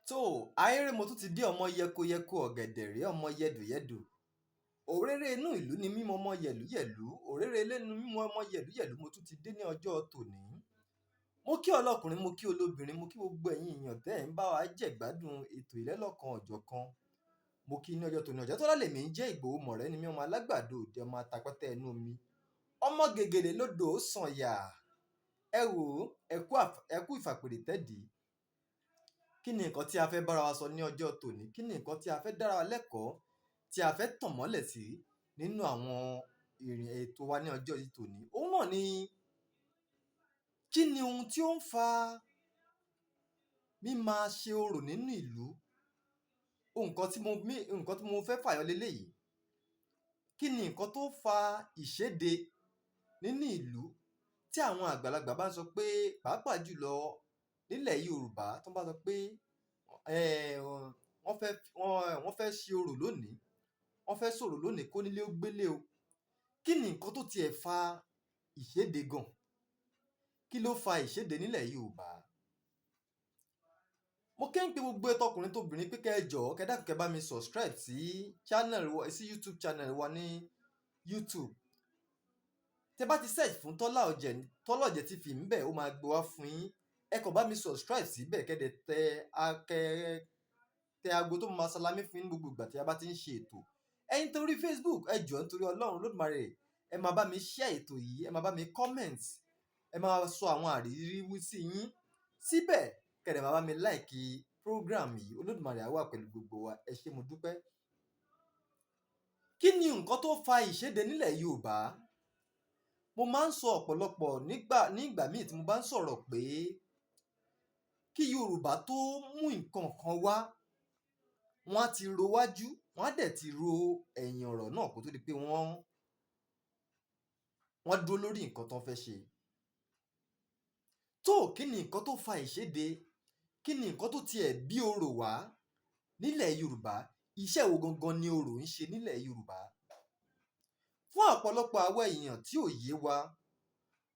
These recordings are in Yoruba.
tó ayére mo tún ti dé ọmọ yẹkoyẹko ọ̀gẹ̀dẹ̀ rèé ọmọ yẹdùyẹdù òréré inú ìlú ni mímọ ọmọ yẹ̀lúyẹ̀lú òréré lẹ́nu mímọ ọmọ yẹ̀lúyẹ̀lú mo tún ti dé ní ọjọ́ tòní. Mo kí ọlọ́kùnrin mo kí olóbìnrin mo kí gbogbo ẹ̀yin èèyàn tẹ́ ẹ̀ ń bá wa jẹ̀gbádùn ètò ìlẹ́lọ́kan ọ̀jọ̀kan. Mo kí ní ọjọ́ tòní ọjọ́ tó lálẹ́ mi ń jẹ́ Ìgbòho mọ̀rẹ́ ni mí ọmọ alágbàdo òde ọmọ atapẹ́tẹ́ ẹnu mi ọmọ gègèlè lódò ó sànyà ẹ wò ó ẹ kú ìfàpèrè tẹ́dì. Kí ni nǹkan tí a fẹ́ bára wa sọ ní ọjọ́ tòní? Kí ni nǹkan tí a fẹ́ dára wa lẹ́kọ̀ọ́ tí a fẹ́ tàn mọ́lẹ̀ sí nínú àwọn ìrìn ètò wa ní ọjọ́ yìí tòní? Òun náà ni kí ni ohun tí ó ń fa mímáa ṣe orò nínú ìlú? Nǹkan tí mo fẹ́ fàyọ leléyìí. Kí ni nǹkan tó fa ìṣéde nínú ìlú tí àwọn àgbàlagbà bá ń sọ pé pàápàá jùlọ nílẹ̀ Yorùbá tó bá sọ pé wọ́n fẹ́ ṣe orò lónìí, wọ́n fẹ́ sọ̀rọ̀ lónìí kónílé ó gbélé o. Kí ni nǹkan tó tiẹ̀ fa ìṣéde gan? Kí ló fa ìṣéde nílẹ̀ Yorùbá? Mo kẹ́ ń pe gbogbo tọkùnrin tóbìnrin pé kẹ́ ẹ jọ̀ọ́ kẹ́ dákun kẹ́ bá mi subscribe sí YouTube channel wa ní YouTube. Tẹ́ bá ti search fún Tọ́lá Ọ̀jẹ̀ TV ńbẹ̀ ó máa gbé wá fún yín. Ẹ kàn bá mi subscribe síbẹ̀ kẹ́dẹ̀ tẹ aago tó máa salami fún yín gbogbo ìgbà tí a bá ti ń ṣe ètò. Ẹ̀yin torí Facebook ẹ jọ̀ọ́ nítorí Ọlọ́run Olódùmarè ẹ máa bá mi share ètò yìí, ẹ máa bá mi comment, ẹ máa sọ àwọn àríwí sí yín síbẹ̀ kẹ́dẹ̀ máa bá mi like program yìí. Olódùmarè á wà pẹ̀lú gbogbo wa. Ẹ ṣé mo dúpẹ́. Kí ni nǹkan tó fa ìṣéde nílẹ̀ Yorùbá? Mo máa ń sọ ọ̀pọ̀lọpọ̀ nígbà míì tí mo bá ń sọ̀rọ̀ pé kí Yorùbá tó mú nǹkan kan wá, wọ́n á ti ro wájú, wọ́n á dẹ̀ ti ro ẹ̀yìn ọ̀rọ̀ náà kó tó di pé wọ́n dúró lórí nǹkan tó ń fẹ́ ṣe. Kí ni nǹkan tó fa ìṣéde? Kí ni nǹkan tó tiẹ̀ bí orò wá nílẹ̀ Yorùbá? Iṣẹ́ wo gangan ni orò ń ṣe nílẹ̀ Yorùbá? Fún ọ̀pọ̀lọpọ̀ àwọn èèyàn tí ò yé wa,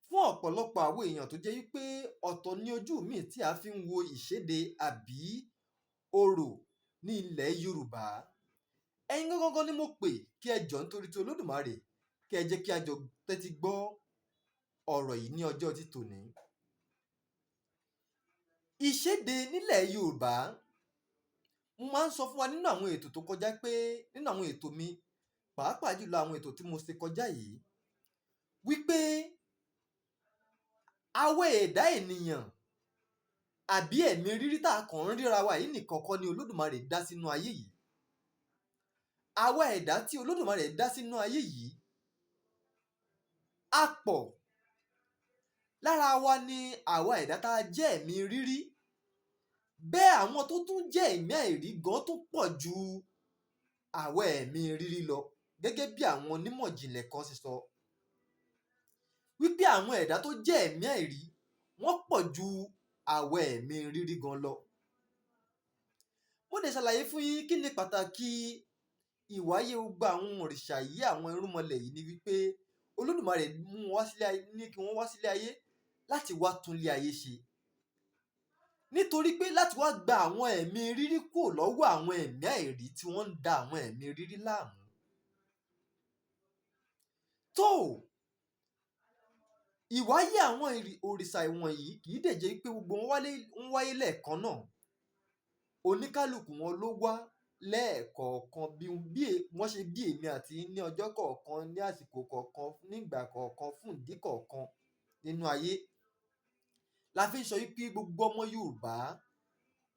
fún ọ̀pọ̀lọpọ̀ àwọn èèyàn tó jẹ́ wípé ọ̀tọ̀ ní ojú míì tí a fi ń wo ìṣéde àbí orò ní ilẹ̀ Yorùbá. Ẹ̀yin gangan ni mo pè kí ẹ jọ̀ọ́ nítorí ti Olódùmarè kí ẹ jẹ́ kí a jọ tẹ́tí gbọ́ ọ̀rọ̀ yìí ní ọjọ́ tí tòní. Ìṣéde nílẹ̀ Yorùbá, mo máa ń sọ fún wa nínú àwọn ètò tó kọjá pé nínú àwọn ètò mi pàápàá jùlọ àwọn ètò tí mo ṣe kọjá yìí wípé àwa ẹ̀dá ènìyàn àbí ẹ̀mí rírí tá a kàn ń ríra wa yìí nìkan kọ́ ni Olódùmarè dá sínú ayé yìí. Àwa ẹ̀dá tí Olódùmarè dá sínú ayé yìí a pọ̀. Lára wa ni àwa ẹ̀dá tá a jẹ́ ẹ̀mí rírí. Bẹ́ẹ̀ àwọn tó tún jẹ́ ẹ̀mí àìrí gan tó pọ̀ ju àwa ẹ̀mí rírí lọ gẹ́gẹ́ bí àwọn onímọ̀ ìjìnlẹ̀ kan ṣe sọ. Wípé àwọn ẹ̀dá tó jẹ́ ẹ̀mí àìrí wọ́n pọ̀ ju àwa ẹ̀mí rírí gan lọ. Mo dẹ̀ ṣàlàyé fún yín kí ni pàtàkì ìwáyé gbogbo àwọn òrìṣà yìí, àwọn irúnmọlẹ̀ yìí ni wípé Olódùmarè ní kí wọ́n wá sílé ayé láti wá tún ilé ayé ṣe. Nítorí pé láti wá gba àwọn ẹ̀mí rírí kúrò lọ́wọ́ àwọn ẹ̀mí àìrí tí wọ́n ń da àwọn ẹ̀mí rírí láàmú. Ìwáyé àwọn òrìṣà wọ̀nyí kì í dẹ̀ jẹ́ pé gbogbo wọn ń wáyé lẹ́ẹ̀kan náà. Oníkálùkù wọn ló wá lẹ́ẹ̀kọ̀ọ̀kan bí wọ́n ṣe bí èmi àti ní ọjọ́ kọ̀ọ̀kan, ní àsìkò kọ̀ọ̀kan, nígbà kọ̀ọ̀kan, fún ìdí kọ̀ọ̀kan nínú ayé. La fi ń sọ wípé gbogbo ọmọ Yorùbá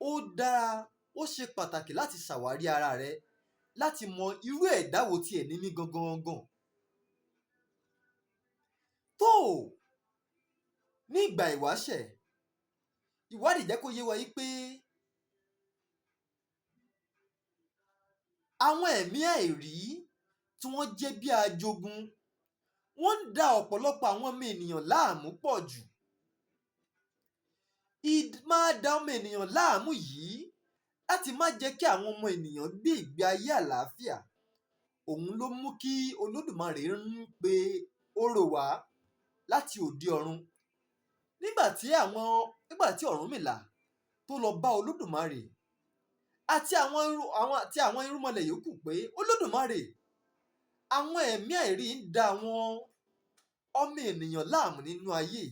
ó dára, ó ṣe pàtàkì láti ṣàwárí ara rẹ láti mọ irú ẹ̀dá wo tí ẹ̀ ní mí gangan. Ní ìgbà ìwáṣẹ̀, ìwádìí jẹ́ kó yé wa wípé àwọn ẹ̀mí àìrí tí wọ́n jẹ́ bí ajogun wọ́n ń da ọ̀pọ̀lọpọ̀ àwọn ọmọ ènìyàn láàmú pọ̀ jù. Máa da ọmọ ènìyàn láàmú yìí láti má jẹ́ kí àwọn ọmọ ènìyàn gbé ìgbé ayé àlàáfíà. Òun ló mú kí Olódùmarè ń pe orò wá láti òde ọ̀run. Nígbà tí Ọ̀rúnmìlà tó lọ bá Olódùmarè àti àwọn irúnmọlẹ̀ yòókù pé Olódùmarè, àwọn ẹ̀mí àìrí ń da àwọn ọmọ ènìyàn láàmú nínú ayé.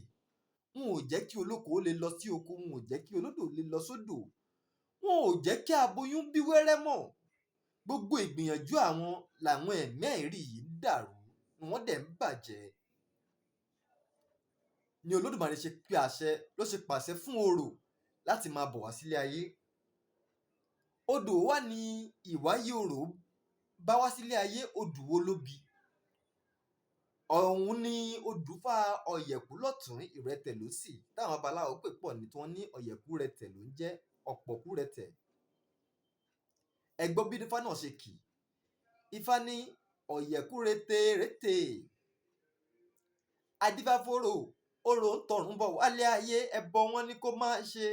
Wọn ò jẹ́ kí olóko lè lọ sí oko, wọn ò jẹ́ kí olódò lè lọ sódò, wọn ò jẹ́ kí aboyún bí wẹ́rẹ́ mọ́. Gbogbo ìgbìyànjú àwọn làwọn ẹ̀mí àìrí yìí ń dàrú, ni wọ́n dẹ̀ ń bàjẹ́. Ni Olódùmarè ló ṣe pàṣẹ fún orò láti máa bọ̀ wá sílé ayé. Odò wá ní ìwáyé orò bá wá sílé ayé, odù wo ló bí? Ọ̀hún ni Odùfà Ọ̀yẹ̀kú lọ́tùn Ìrẹtẹ̀ lósì, táwọn babaláwo pè pọ̀ ní tí wọ́n ní Ọ̀yẹ̀kú rẹtẹ̀ ló ń jẹ́ Ọ̀pọ̀kú rẹtẹ̀. Ẹ gbọ́ bí Ifá náà ṣe kì. Ifá ní Ọ̀yẹ̀kú rete rete, adífá fórò, orò ń tọ̀run bọ̀ wálé ayé, ẹbọ wọn ni kó máa ṣe.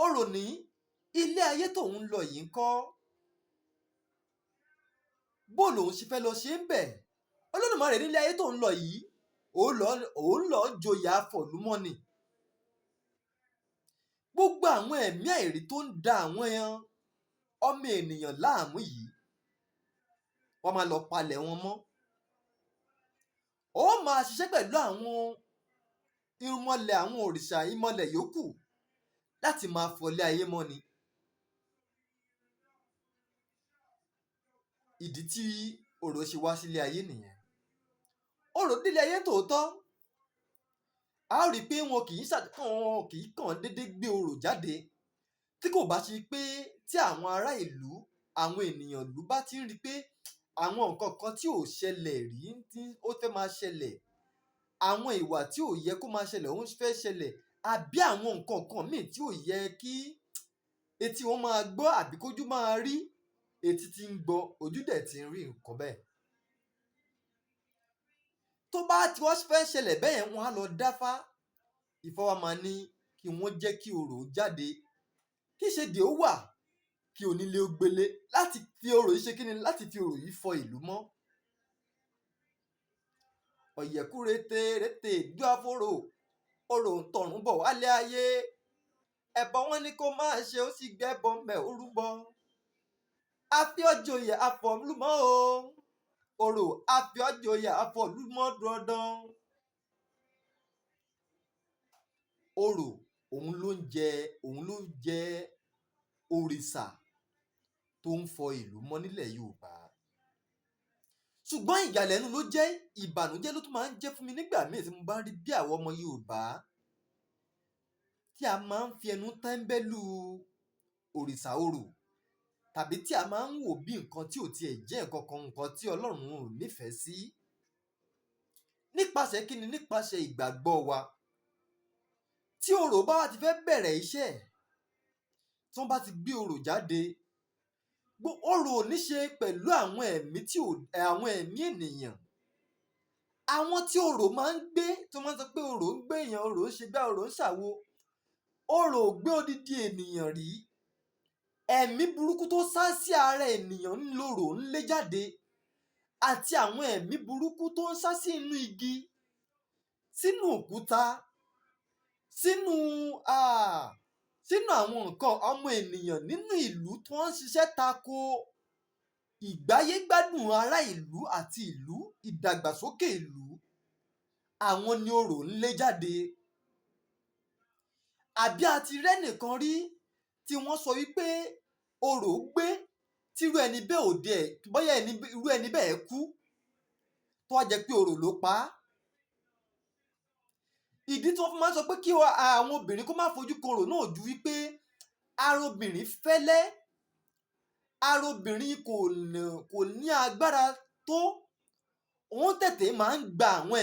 Orò ní ilé ayé tóun lọ yìí ń kọ́, bó lòun ṣe fẹ́ lọ ṣe ń bẹ̀. Olódùmarè nílé ayé tóun lọ yìí, òun lọ joyè afọ̀lúmọ́ni. Gbogbo àwọn ẹ̀mí àìrí tó ń da àwọn ọmọ ènìyàn láàmú yìí, wọ́n máa lọ palẹ̀ wọn mọ́. Ó máa ṣiṣẹ́ pẹ̀lú àwọn irúnmọlẹ̀, àwọn òrìṣà ìmọlẹ̀ yòókù láti máa fọlé ayé mọ́ ni. Ìdí tí orò ṣe wá sílé ayé nìyẹn. Orò délé ayé tòótọ́, a ó rí i pé wọn kì í kàn déédéé gbé orò jáde, tí kò bá ṣe pé tí àwọn ará ìlú, àwọn ènìyàn ìlú bá ti ń rí i pé àwọn nǹkan kan tí ò ṣẹlẹ̀ rí tí ó fẹ́ máa ṣẹlẹ̀, àwọn ìwà tí ò yẹ kó máa ṣẹlẹ̀ ó ń fẹ́ ṣẹlẹ̀, àbí àwọn nǹkan kan míì tí ò yẹ kí etí wọn máa gbọ́ àbí kójú máa rí, etí tí ń gbọ́, ojú dẹ̀ ti ń rí nǹkan bẹ́ẹ̀. Tó bá ti wọ́n fẹ́ ṣẹlẹ̀ bẹ́ẹ̀ yẹn, wọ́n á lọ dáfá. Ifá wa máa ní kí wọ́n jẹ́ kí orò jáde, kí ìṣèdè ó wà, kí onílé ó gbélé, láti fi orò yìí ṣe kíni, láti fi orò yìí fọ ìlú mọ́. Ọ̀yẹ̀kú rete rete dúá fórò, orò ń tọ̀run bọ̀ wálé ayé, ẹbọ wọn ni kó máa ṣe, ó sì gbẹ́bọ ńbẹ̀ ó rúbọ. A fi ọ́ joyè afọ̀lúmọ́ o, orò a fi ọ́ joyè afọ̀lúmọ́ dandan. Orò òun ló ń jẹ òrìṣà tó ń fọ ìlú mọ́ nílẹ̀ Yorùbá. Ṣùgbọ́n ìyàlẹ́nu ló jẹ́, ìbànújẹ́ ló tún máa ń jẹ́ fún mi nígbà míì tí mo bá rí bí àwọn ọmọ Yorùbá tí a máa ń fi ẹnu tẹ́ńbẹ́lú òrìṣà orò, tàbí tí a máa ń wò bí nǹkan tí ò tiẹ̀ jẹ́ nǹkan tí Ọlọ́run ò nífẹ̀ẹ́ sí. Nípasẹ̀ kíni? Nípasẹ̀ ìgbàgbọ́ wa. Tí orò bá wá ti fẹ́ bẹ̀rẹ̀ iṣẹ́, tí wọ́n bá ti gbé orò jáde, orò ò ní ṣe pẹ̀lú àwọn ẹ̀mí ènìyàn. Àwọn tí orò máa ń gbé, tí wọ́n máa ń sọ pé orò ń gbé èèyàn, orò ń ṣe gbá, orò ń ṣàwo, orò ò gbé odidi ènìyàn rí. Ẹ̀mí burúkú tó sá sí ara ènìyàn ń lorò ń lé jáde, àti àwọn ẹ̀mí burúkú tó ń sá sí inú igi, sínú òkúta, sínú àwọn nǹkan ọmọ ènìyàn nínú ìlú tí wọ́n ń ṣiṣẹ́ tako ìgbáyégbádùn ará ìlú àti ìdàgbàsókè ìlú. Àwọn ni orò ń lé jáde. Àbí a ti rẹ́nìkan rí tí wọ́n sọ wípé orò gbé, tírú ẹni bẹ́ẹ̀ ò dé, bóyá irú ẹni bẹ́ẹ̀ kú, tó wá jẹ́ pé orò ló pa á. Ìdí tí wọ́n fi máa ń sọ pé kí àwọn obìnrin kó má fojú kan orò náà ju wípé ara obìnrin fẹ́lẹ́, ara obìnrin kò ní agbára tó, òun tètè máa ń gba àwọn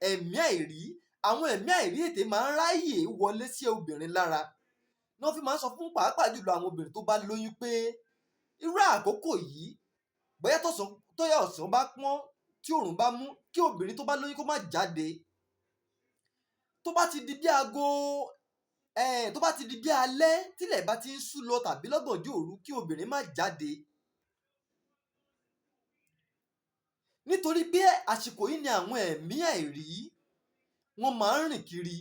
ẹ̀mí àìrí, àwọn ẹ̀mí àìrí ètè máa ń ráyè wọlé sí obìnrin lára. Ni wọ́n fi máa ń sọ fún pàápàá jùlọ àwọn obìnrin tó bá lóyún pé irú àkókò yìí, bóyá tóyà ọ̀sán bá pọ́n, tí òòrùn bá mú, kí obìnrin tó bá lóyún kó má jáde. Tó bá ti di bí alẹ́, tílẹ̀ bá ti ń ṣú lọ tàbí lọ́gànjọ́ òru, kí obìnrin má jáde. Nítorí pé àsìkò yìí ni àwọn ẹ̀mí àìrí wọ́n máa ń rìn kiri,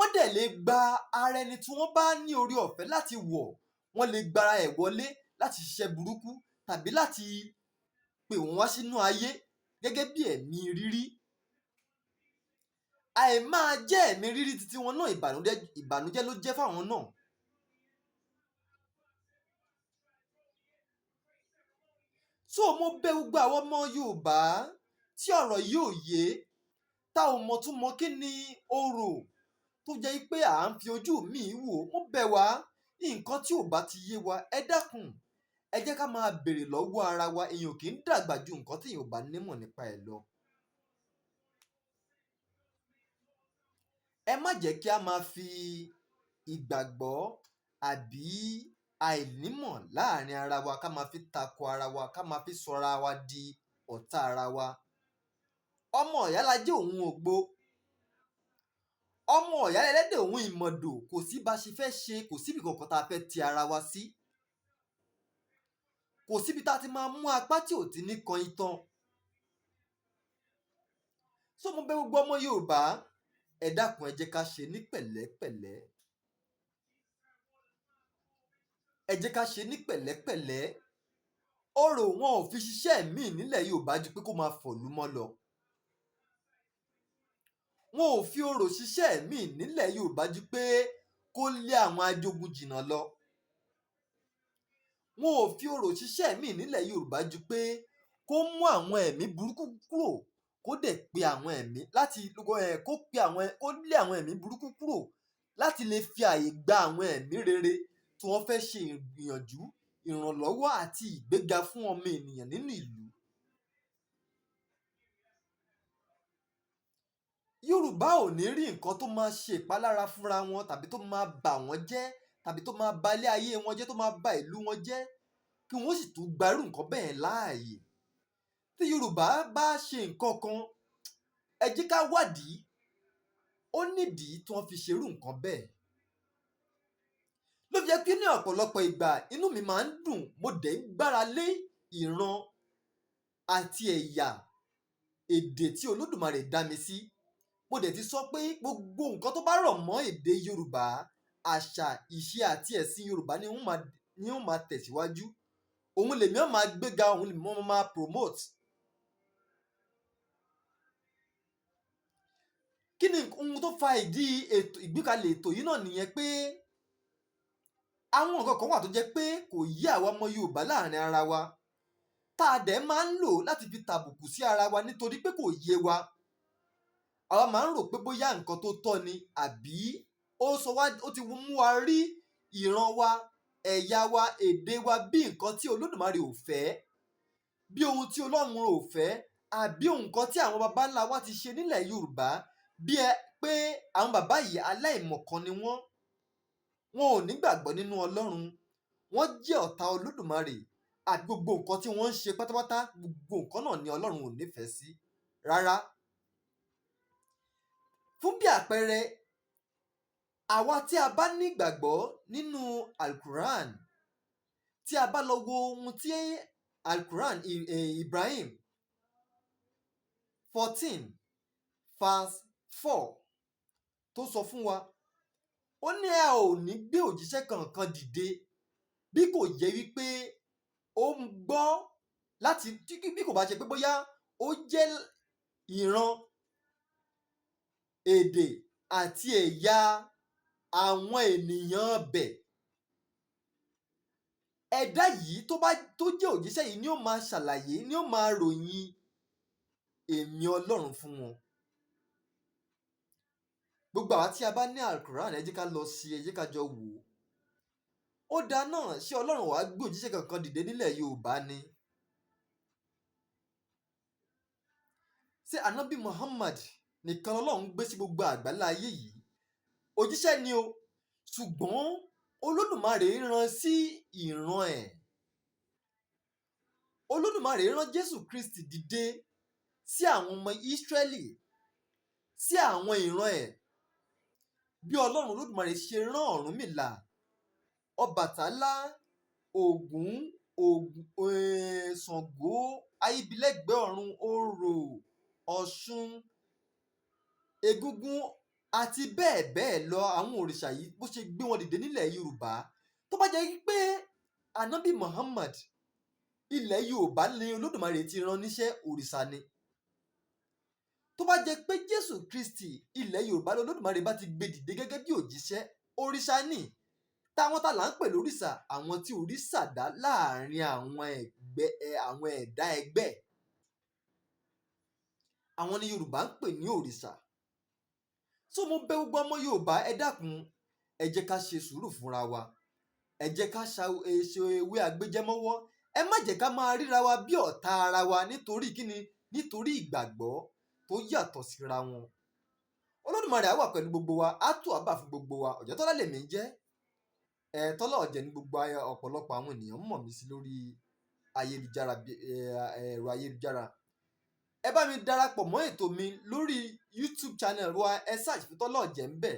wọ́n dẹ̀ lè gba ara ẹni tí wọ́n bá ní orí ọ̀fẹ́ láti wọ̀, wọ́n lè gbara ẹ̀ wọlé láti ṣiṣẹ́ burúkú tàbí láti pè wọ́n wá sínú ayé gẹ́gẹ́ bí ẹ̀mí rírí. Àìmáa jẹ́ ẹ̀mí rírí titi wọn náà ìbànújẹ́ ló jẹ́ fáwọn náà. So mo bẹ̀ gbogbo àwọn ọmọ Yorùbá tí ọ̀rọ̀ yìí ò yé, tá ò mọ̀ tún mọ̀ kí ni orò tó jẹ́ pé à ń fi ojú mi wò. Mo bẹ̀ wá, nǹkan tí ò bá ti yé wa ẹ dákun, ẹ jẹ́ ká máa béèrè lọ́wọ́ ara wa. Èèyàn kì í dàgbà ju nǹkan tí èèyàn ò bá nímọ̀ nípa ẹ̀ lọ. Ẹ má jẹ́ kí a máa fi ìgbàgbọ́ àbí àìnímọ̀ láàrin ara wa ká máa fi tako ara wa, ká máa fi sọra wa di ọ̀tá ara wa. Ọmọ ìyá la jẹ́ òun ògbó, ọmọ ìyá ẹlẹ́dẹ̀ òun ìmọ̀dò. Kò sí bá ṣe fẹ́ ṣe, kò síbi kankan tá a fẹ́ ti ara wa sí, kò síbi tá a ti máa mú apá tí ò ti ní kan itan. So mo bẹ̀ gbogbo ọmọ Yorùbá, ẹ dákun ẹ jẹ́ ká ṣe ní pẹ̀lẹ́pẹ̀lẹ́, ẹ jẹ́ ká ṣe ní pẹ̀lẹ́pẹ̀lẹ́. Orò wọn ò fi ṣiṣẹ́ míì nílẹ̀ Yorùbá ju pé kó máa fọ̀lú mọ́ lọ. Wọn ò fi orò ṣiṣẹ́ míì nílẹ̀ Yorùbá ju pé kó lé àwọn ajogun jìnnà lọ. Wọn ò fi orò ṣiṣẹ́ míì nílẹ̀ Yorùbá ju pé kó mú àwọn ẹ̀mí burúkú kúrò, kó dẹ̀ pe àwọn ẹ̀mí láti kó lé àwọn ẹ̀mí burúkú kúrò láti lè fi àyè gba àwọn ẹ̀mí rere tí wọ́n fẹ́ ṣe ìgbìyànjú, ìrànlọ́wọ́ àti ìgbéga fún ọmọ ènìyàn nínú ìlú. Yorùbá ò ní rí nǹkan tó máa ṣe ìpalára fúnra wọn tàbí tó máa bà wọ́n jẹ́ tàbí tó máa ba ilé ayé wọn jẹ́, tó máa ba ìlú wọn jẹ́, kí wọ́n sì tún gba irú nǹkan bẹ́ẹ̀ láàyè. Tí Yorùbá bá ṣe nǹkan kan, ẹ jẹ́ ká wádìí, ó nídìí tí wọ́n fi ṣerú nǹkan bẹ́ẹ̀. Ló fi jẹ́ pé ní ọ̀pọ̀lọpọ̀ ìgbà inú mi máa ń dùn, mo dẹ̀ ń gbára lé ìran àti ẹ̀yà èdè tí Olódùmarè dá mi sí. Mo dẹ̀ ti sọ pé gbogbo nǹkan tó bá rọ̀ mọ́ èdè Yorùbá, àṣà, ìṣe àti ẹ̀sìn Yorùbá ni wọ́n máa tẹ̀síwájú. Òun lèmi ó máa gbéga, òun lèmi ó máa promote. Kí ni ohun tó fa ìdí ìgbékalẹ̀ ètò yìí náà nìyẹn pé àwọn nǹkan kan wà tó jẹ́ pé kò yé àwa ọmọ Yorùbá láàrin ara wa, tá a dẹ̀ máa ń lò láti fi tàbùkù sí ara wa nítorí pé kò yé wa. Àwa máa ń rò pé bóyá nǹkan tó tọ́ ni, àbí ó ti mú wa rí ìran wa, ẹ̀yà wa, èdè wa bí nǹkan tí Olódùmarè ò fẹ́, bí ohun tí Ọlọ́run ò fẹ́, àbí nǹkan tí àwọn baba ńlá wa ti ṣe nílẹ̀ Yorùbá, bí pé àwọn bàbá yìí aláìmọ̀kan ni wọ́n. Wọn ò nígbàgbọ́ nínú Ọlọ́run, wọ́n jẹ́ ọ̀tá Olódùmarè, àti gbogbo nǹkan tí wọ́n ń ṣe pátápátá, gbogbo nǹkan náà ni Ọlọ́run ò nífẹ̀ẹ́ sí rárá. Fún bí àpẹẹrẹ, àwa tí a bá ní ìgbàgbọ́ nínú Al-Quran, tí a bá lọ wo ohun tí Al-Quran Ibrahim 14:4 tó sọ fún wa, ó ní a ò ní gbé òjíṣẹ́ kankan dìde bí kò jẹ́ wípé ó ń gbọ́ láti, bí kò bá ṣe pé bóyá ó jẹ́ ìran, èdè àti ẹ̀yà àwọn ènìyàn bẹ̀. Ẹ̀dá yìí tó jẹ́ òjíṣẹ́ yìí ni ó máa ṣàlàyé, ni ó máa ròyìn èmi Ọlọ́run fún wọn. Gbogbo àwa tí a bá ní Al-Quran, ẹ jẹ́ ká lọ sí, ẹ jẹ́ ká jọ wò ó. Ó dáa náà, ṣé Ọlọ́run wàá gbé òjíṣẹ́ kankan dìde nílẹ̀ Yorùbá ni? Ṣé Ànábì Muhammad nìkan Ọlọ́run gbé sí gbogbo àgbálá ayé yìí? Òjíṣẹ́ ni o, ṣùgbọ́n Olódùmarè rán sí ìran ẹ̀. Olódùmarè rán Jésù Kristi dìde sí àwọn ọmọ Ísírẹ́lì, sí àwọn ìran ẹ̀. Bí Ọlọ́run Olódùmarè ṣe rán Ọ̀rúnmìlà, Ọbàtálá, Ògún, Ṣàngó, Ayíbílẹ́gbẹ̀ẹ́ ọ̀run, Orò, Ọ̀ṣun, Egúngún, àti bẹ́ẹ̀ bẹ́ẹ̀ lọ. Àwọn òrìṣà yìí bó ṣe gbé wọn dìde nílẹ̀ Yorùbá, tó bá jẹ́ pé Ànábì Muhammad ilẹ̀ Yorùbá ni Olódùmarè ti rán níṣẹ́, òrìṣà ni. Tó bá jẹ́ pé Jésù Kristi ilẹ̀ Yorùbá ni Olódùmarè bá ti gbé dìde gẹ́gẹ́ bí òjíṣẹ́, òrìṣà ni. Táwọn tá là ń pè lórìṣà, àwọn tí òrìṣà dá láàrin àwọn ẹ̀dá ẹgbẹ́, àwọn ni Yorùbá ń pè ní òrìṣà. So mo bẹ̀ gbogbo ọmọ Yorùbá, ẹ dákun, ẹ jẹ́ ká ṣe sùúrù fúnra wa, ẹ jẹ́ ká ṣe ewé agbéjẹ́mọ́wọ́, ẹ má jẹ́ ká máa ríra wa bí ọ̀tá ara wa nítorí kíni, nítorí ìgbàgbọ́ tó yàtọ̀ síra wọn. Olódùmarè á wà pẹ̀lú gbogbo wa, á tù àbà fún gbogbo wa. Ọ̀jẹ́tọ́lá lèmi ń jẹ́. Tọ́lá Ọ̀jẹ̀ ní gbogbo ọ̀pọ̀lọpọ̀ àwọn ènìyàn mọ̀ mí sí lórí ayélujára, ẹ̀rọ ayélujára. Ẹ bá mi darapọ̀ mọ́ ètò mi lórí YouTube channel wa, ẹ search fún Tọ́lá Ọ̀jẹ̀ ń bẹ̀.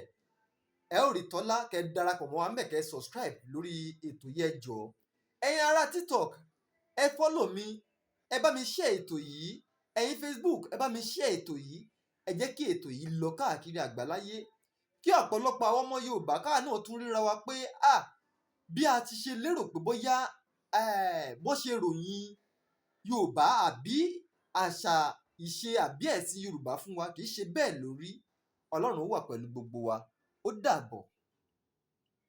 Ẹ ó rí Tọ́lá, kẹ́ darapọ̀ mọ́ wa ń bẹ̀, kẹ́ subscribe lórí ètò yẹn jọ̀ọ́. Ẹ̀yin ará TikTok, ẹ follow mi, ẹ bá mi share ètò yìí. Ẹ̀yin Facebook, ẹ bá mi share ètò yìí. Ẹ jẹ́ kí ètò yìí lọ káàkiri àgbáláyé, kí ọ̀pọ̀lọpọ̀ àwọn ọmọ Yorùbá káà náà tún ríra wa pé bí a ti ṣe lérò pé bóyá bó ṣe ròyìn Yorùbá àbí àṣà ìṣe àbí ẹ̀sìn Yorùbá fún wa kì í ṣe bẹ́ẹ̀ lórí. Ọlọ́run wà pẹ̀lú gbogbo wa. Ó dàbọ̀.